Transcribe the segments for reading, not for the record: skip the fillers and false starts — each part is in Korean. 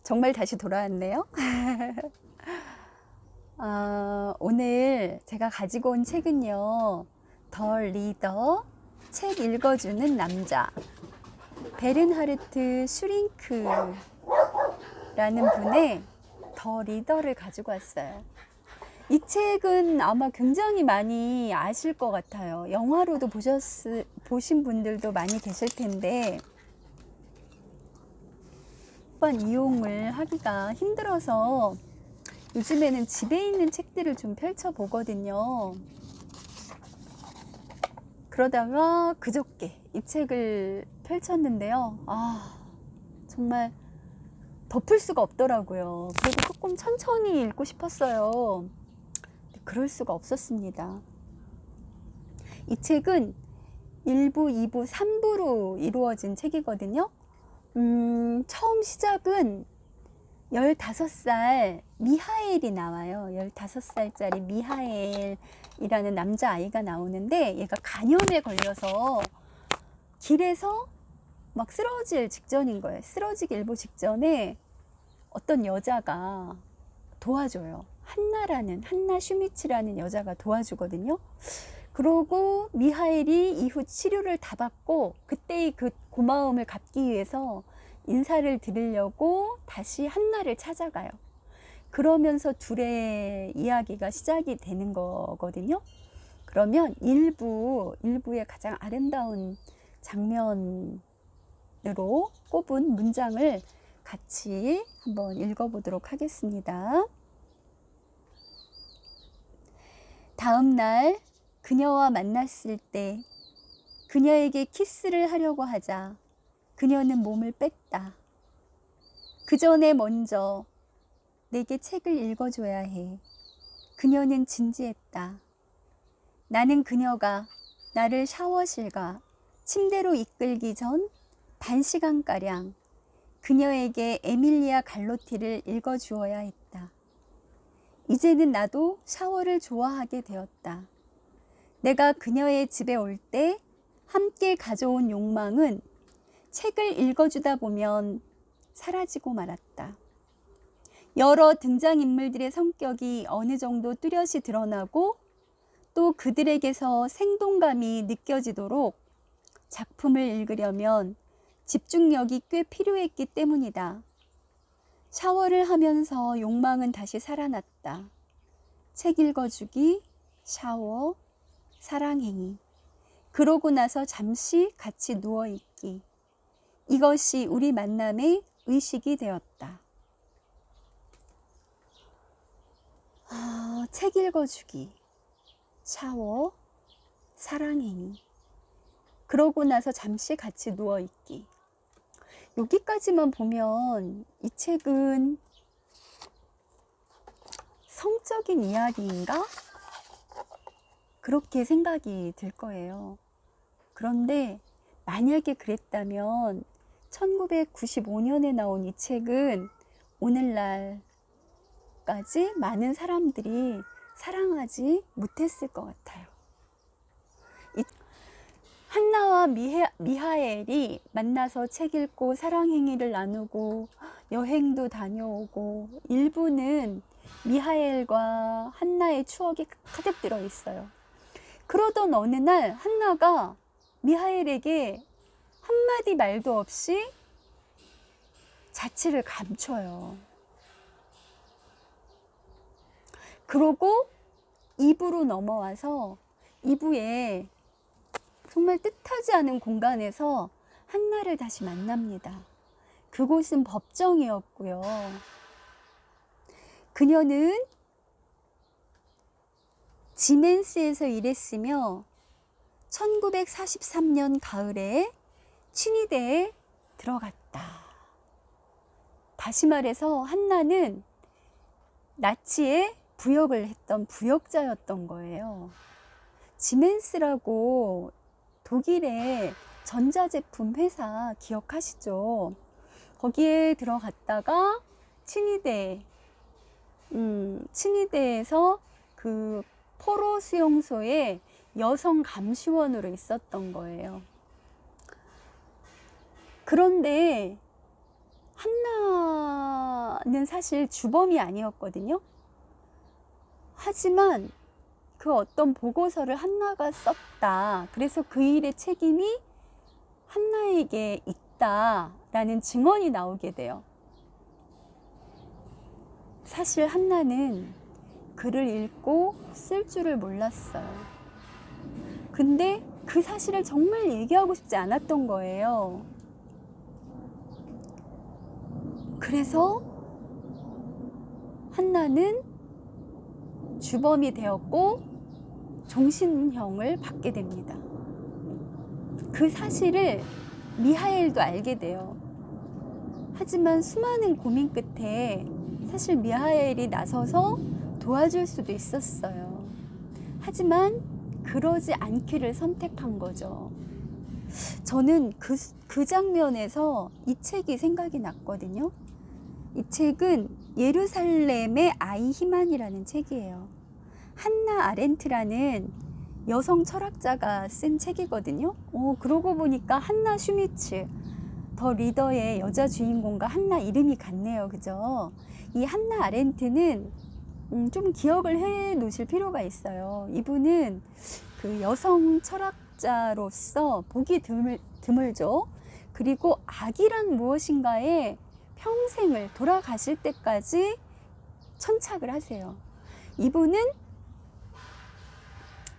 정말 다시 돌아왔네요. 오늘 제가 가지고 온 책은요, 더 리더, 책 읽어주는 남자, 베른하르트 슈링크라는 분의 더 리더를 가지고 왔어요. 이 책은 아마 굉장히 많이 아실 것 같아요. 영화로도 보신 분들도 많이 계실 텐데, 한번 이용을 하기가 힘들어서 요즘에는 집에 있는 책들을 좀 펼쳐보거든요. 그러다가 그저께 이 책을 펼쳤는데요. 정말 덮을 수가 없더라고요. 그리고 조금 천천히 읽고 싶었어요. 그럴 수가 없었습니다. 이 책은 1부, 2부, 3부로 이루어진 책이거든요. 처음 시작은 15살 미하엘이 나와요. 15살짜리 미하엘이라는 남자아이가 나오는데, 얘가 간염에 걸려서 길에서 막 쓰러질 직전인 거예요. 쓰러지기 일보 직전에 어떤 여자가 도와줘요. 한나 슈미츠라는 여자가 도와주거든요. 그러고 미하엘이 이후 치료를 다 받고 그때의 그 고마움을 갚기 위해서 인사를 드리려고 다시 한나를 찾아가요. 그러면서 둘의 이야기가 시작이 되는 거거든요. 그러면 1부의 가장 아름다운 장면으로 꼽은 문장을 같이 한번 읽어보도록 하겠습니다. 다음 날 그녀와 만났을 때 그녀에게 키스를 하려고 하자 그녀는 몸을 뺐다. 그 전에 먼저 내게 책을 읽어줘야 해. 그녀는 진지했다. 나는 그녀가 나를 샤워실과 침대로 이끌기 전 반시간가량 그녀에게 에밀리아 갈로티를 읽어주어야 했다. 이제는 나도 샤워를 좋아하게 되었다. 내가 그녀의 집에 올 때 함께 가져온 욕망은 책을 읽어주다 보면 사라지고 말았다. 여러 등장인물들의 성격이 어느 정도 뚜렷이 드러나고 또 그들에게서 생동감이 느껴지도록 작품을 읽으려면 집중력이 꽤 필요했기 때문이다. 샤워를 하면서 욕망은 다시 살아났다. 책 읽어주기, 샤워, 사랑행위. 그러고 나서 잠시 같이 누워있기. 이것이 우리 만남의 의식이 되었다. 책 읽어주기, 샤워, 사랑행위. 그러고 나서 잠시 같이 누워있기. 여기까지만 보면 이 책은 성적인 이야기인가? 그렇게 생각이 들 거예요. 그런데 만약에 그랬다면 1995년에 나온 이 책은 오늘날까지 많은 사람들이 사랑하지 못했을 것 같아요. 한나와 미하엘이 만나서 책 읽고 사랑행위를 나누고 여행도 다녀오고, 일부는 미하엘과 한나의 추억이 가득 들어 있어요. 그러던 어느 날 한나가 미하엘에게 한마디 말도 없이 자취를 감춰요. 그러고 2부로 넘어와서 2부에 정말 뜻하지 않은 공간에서 한나를 다시 만납니다. 그곳은 법정이었고요. 그녀는 지멘스에서 일했으며 1943년 가을에 취니대에 들어갔다. 다시 말해서 한나는 나치에 부역을 했던 부역자였던 거예요. 지멘스라고 독일의 전자제품 회사 기억하시죠? 거기에 들어갔다가 친위대에서 그 포로 수용소에 여성 감시원으로 있었던 거예요. 그런데 한나는 사실 주범이 아니었거든요. 하지만 그 어떤 보고서를 한나가 썼다. 그래서 그 일의 책임이 한나에게 있다라는 증언이 나오게 돼요. 사실 한나는 글을 읽고 쓸 줄을 몰랐어요. 근데 그 사실을 정말 얘기하고 싶지 않았던 거예요. 그래서 한나는 주범이 되었고 종신형을 받게 됩니다. 그 사실을 미하엘도 알게 돼요. 하지만 수많은 고민 끝에 사실 미하엘이 나서서 도와줄 수도 있었어요. 하지만 그러지 않기를 선택한 거죠. 저는 그 장면에서 이 책이 생각이 났거든요. 이 책은 예루살렘의 아이 희만이라는 책이에요. 한나 아렌트라는 여성 철학자가 쓴 책이거든요. 그러고 보니까 한나 슈미츠, 더 리더의 여자 주인공과 한나 이름이 같네요. 그죠? 이 한나 아렌트는 좀 기억을 해 놓으실 필요가 있어요. 이분은 그 여성 철학자로서 보기 드물죠. 그리고 악이란 무엇인가에 평생을 돌아가실 때까지 천착을 하세요. 이분은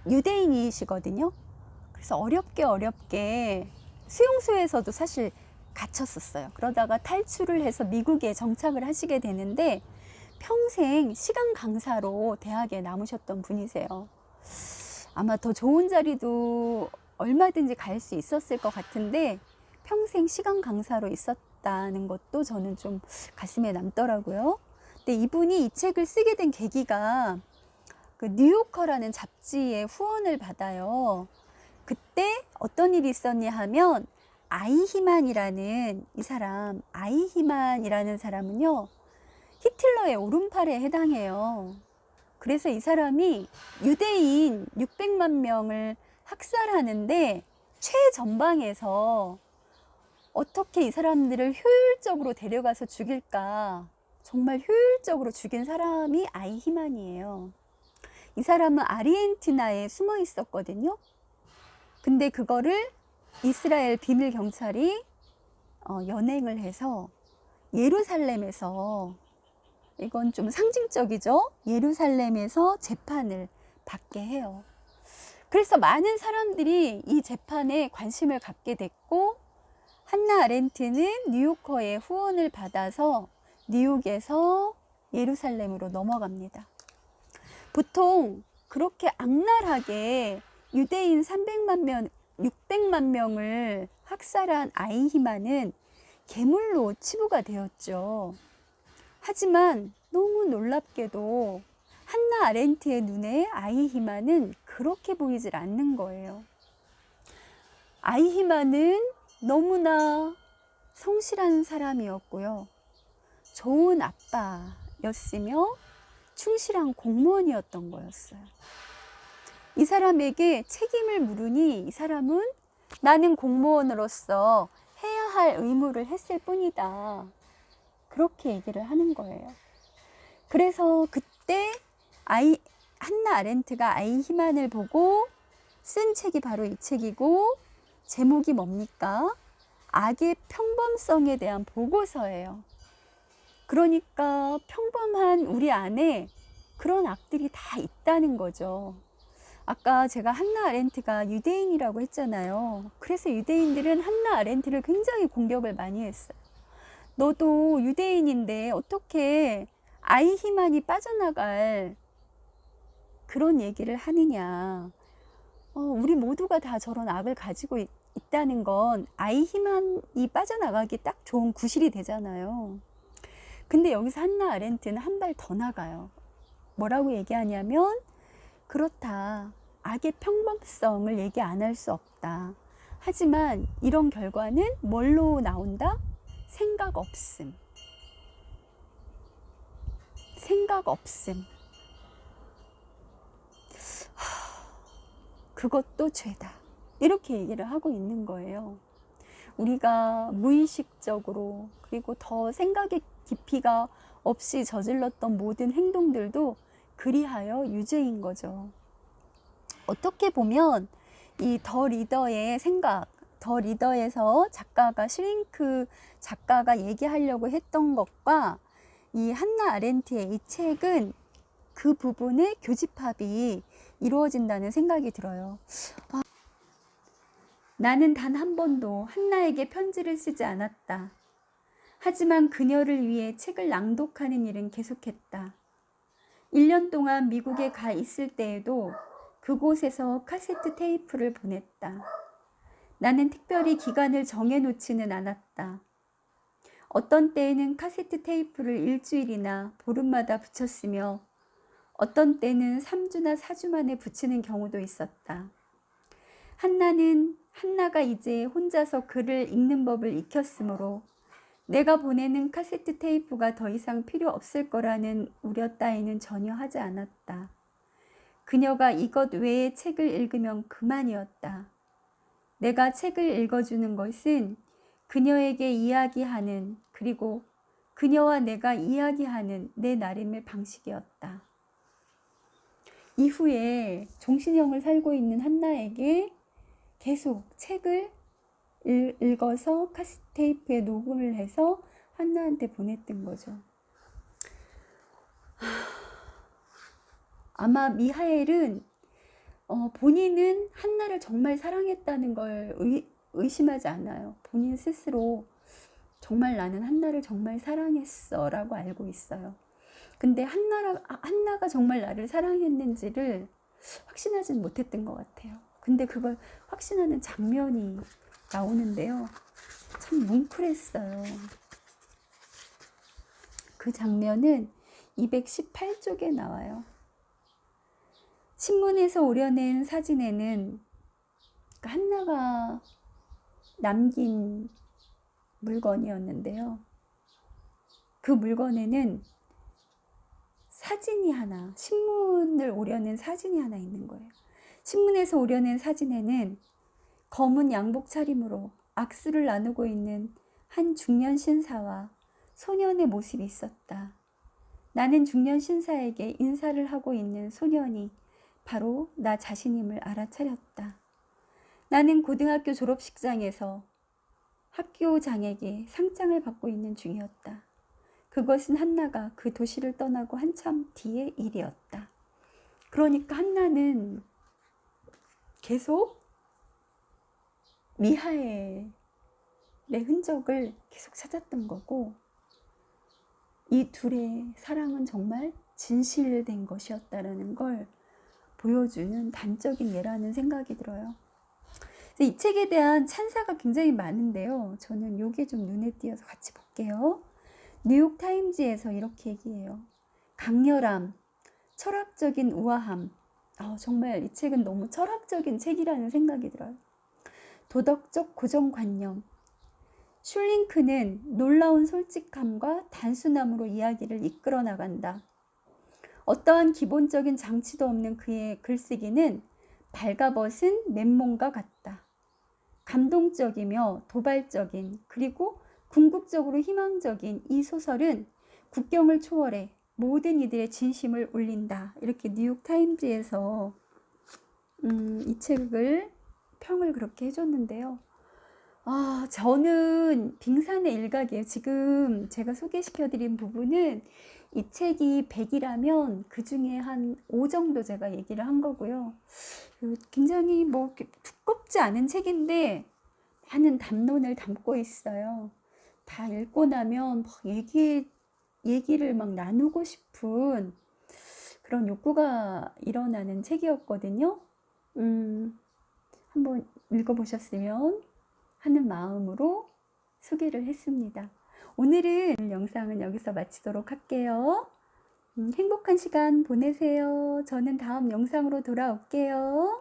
유대인이시거든요. 그래서 어렵게 수용소에서도 사실 갇혔었어요. 그러다가 탈출을 해서 미국에 정착을 하시게 되는데 평생 시간 강사로 대학에 남으셨던 분이세요. 아마 더 좋은 자리도 얼마든지 갈 수 있었을 것 같은데 평생 시간 강사로 있었다는 것도 저는 좀 가슴에 남더라고요. 근데 이분이 이 책을 쓰게 된 계기가 그 뉴요커라는 잡지의 후원을 받아요. 그때 어떤 일이 있었냐 하면 아이히만이라는 이 사람, 아이히만이라는 사람은요, 히틀러의 오른팔에 해당해요. 그래서 이 사람이 유대인 600만 명을 학살하는데 최전방에서 어떻게 이 사람들을 효율적으로 데려가서 죽일까, 정말 효율적으로 죽인 사람이 아이히만이에요. 이 사람은 아르헨티나에 숨어 있었거든요. 근데 그거를 이스라엘 비밀 경찰이 연행을 해서 예루살렘에서, 이건 좀 상징적이죠. 예루살렘에서 재판을 받게 해요. 그래서 많은 사람들이 이 재판에 관심을 갖게 됐고, 한나 아렌트는 뉴요커의 후원을 받아서 뉴욕에서 예루살렘으로 넘어갑니다. 보통 그렇게 악랄하게 유대인 600만 명을 학살한 아이히만은 괴물로 치부가 되었죠. 하지만 너무 놀랍게도 한나 아렌트의 눈에 아이히만은 그렇게 보이질 않는 거예요. 아이히만은 너무나 성실한 사람이었고요. 좋은 아빠였으며 충실한 공무원이었던 거였어요. 이 사람에게 책임을 물으니 이 사람은 나는 공무원으로서 해야 할 의무를 했을 뿐이다. 그렇게 얘기를 하는 거예요. 그래서 그때 한나 아렌트가 아이히만을 보고 쓴 책이 바로 이 책이고, 제목이 뭡니까? 악의 평범성에 대한 보고서예요. 그러니까 평범한 우리 안에 그런 악들이 다 있다는 거죠. 아까 제가 한나 아렌트가 유대인이라고 했잖아요. 그래서 유대인들은 한나 아렌트를 굉장히 공격을 많이 했어요. 너도 유대인인데 어떻게 아이히만이 빠져나갈 그런 얘기를 하느냐. 우리 모두가 다 저런 악을 가지고 있다는 건 아이히만이 빠져나가기 딱 좋은 구실이 되잖아요. 근데 여기서 한나 아렌트는 한 발 더 나가요. 뭐라고 얘기하냐면, 그렇다. 악의 평범성을 얘기 안 할 수 없다. 하지만 이런 결과는 뭘로 나온다? 생각 없음. 생각 없음. 그것도 죄다. 이렇게 얘기를 하고 있는 거예요. 우리가 무의식적으로 그리고 더 생각의 깊이가 없이 저질렀던 모든 행동들도 그리하여 유죄인 거죠. 어떻게 보면 이 더 리더의 생각, 더 리더에서 작가가 슈링크 작가가 얘기하려고 했던 것과 이 한나 아렌트의 이 책은 그 부분의 교집합이 이루어진다는 생각이 들어요. 나는 단 한 번도 한나에게 편지를 쓰지 않았다. 하지만 그녀를 위해 책을 낭독하는 일은 계속했다. 1년 동안 미국에 가 있을 때에도 그곳에서 카세트 테이프를 보냈다. 나는 특별히 기간을 정해놓지는 않았다. 어떤 때에는 카세트 테이프를 일주일이나 보름마다 붙였으며 어떤 때는 3주나 4주 만에 붙이는 경우도 있었다. 한나가 이제 혼자서 글을 읽는 법을 익혔으므로 내가 보내는 카세트 테이프가 더 이상 필요 없을 거라는 우려 따위는 전혀 하지 않았다. 그녀가 이것 외의 책을 읽으면 그만이었다. 내가 책을 읽어주는 것은 그녀에게 이야기하는 그리고 그녀와 내가 이야기하는 내 나름의 방식이었다. 이후에 종신형을 살고 있는 한나에게 계속 책을 읽어서 카세트테이프에 녹음을 해서 한나한테 보냈던 거죠. 아마 미하엘은 본인은 한나를 정말 사랑했다는 걸 의심하지 않아요. 본인 스스로 정말 나는 한나를 정말 사랑했어 라고 알고 있어요. 근데 한나가 정말 나를 사랑했는지를 확신하진 못했던 것 같아요. 근데 그걸 확신하는 장면이 나오는데요. 참 뭉클했어요. 그 장면은 218쪽에 나와요. 신문에서 오려낸 사진에는 한나가 남긴 물건이었는데요. 그 물건에는 사진이 하나, 신문을 오려낸 사진이 하나 있는 거예요. 신문에서 오려낸 사진에는 검은 양복 차림으로 악수를 나누고 있는 한 중년 신사와 소년의 모습이 있었다. 나는 중년 신사에게 인사를 하고 있는 소년이 바로 나 자신임을 알아차렸다. 나는 고등학교 졸업식장에서 학교장에게 상장을 받고 있는 중이었다. 그것은 한나가 그 도시를 떠나고 한참 뒤의 일이었다. 그러니까 한나는 계속 미하엘의 흔적을 계속 찾았던 거고, 이 둘의 사랑은 정말 진실된 것이었다라는 걸 보여주는 단적인 예라는 생각이 들어요. 이 책에 대한 찬사가 굉장히 많은데요. 저는 이게 좀 눈에 띄어서 같이 볼게요. 뉴욕타임즈에서 이렇게 얘기해요. 강렬함, 철학적인 우아함. 정말 이 책은 너무 철학적인 책이라는 생각이 들어요. 도덕적 고정관념. 슐링크는 놀라운 솔직함과 단순함으로 이야기를 이끌어 나간다. 어떠한 기본적인 장치도 없는 그의 글쓰기는 발가벗은 맨몸과 같다. 감동적이며 도발적인 그리고 궁극적으로 희망적인 이 소설은 국경을 초월해 모든 이들의 진심을 울린다. 이렇게 뉴욕타임즈에서 이 책을 평을 그렇게 해줬는데요. 저는 빙산의 일각이에요. 지금 제가 소개시켜드린 부분은 이 책이 100이라면 그 중에 한 5 정도 제가 얘기를 한 거고요. 굉장히 두껍지 않은 책인데 많은 담론을 담고 있어요. 다 읽고 나면 얘기를 막 나누고 싶은 그런 욕구가 일어나는 책이었거든요. 한번 읽어보셨으면 하는 마음으로 소개를 했습니다. 오늘은 영상은 여기서 마치도록 할게요. 행복한 시간 보내세요. 저는 다음 영상으로 돌아올게요.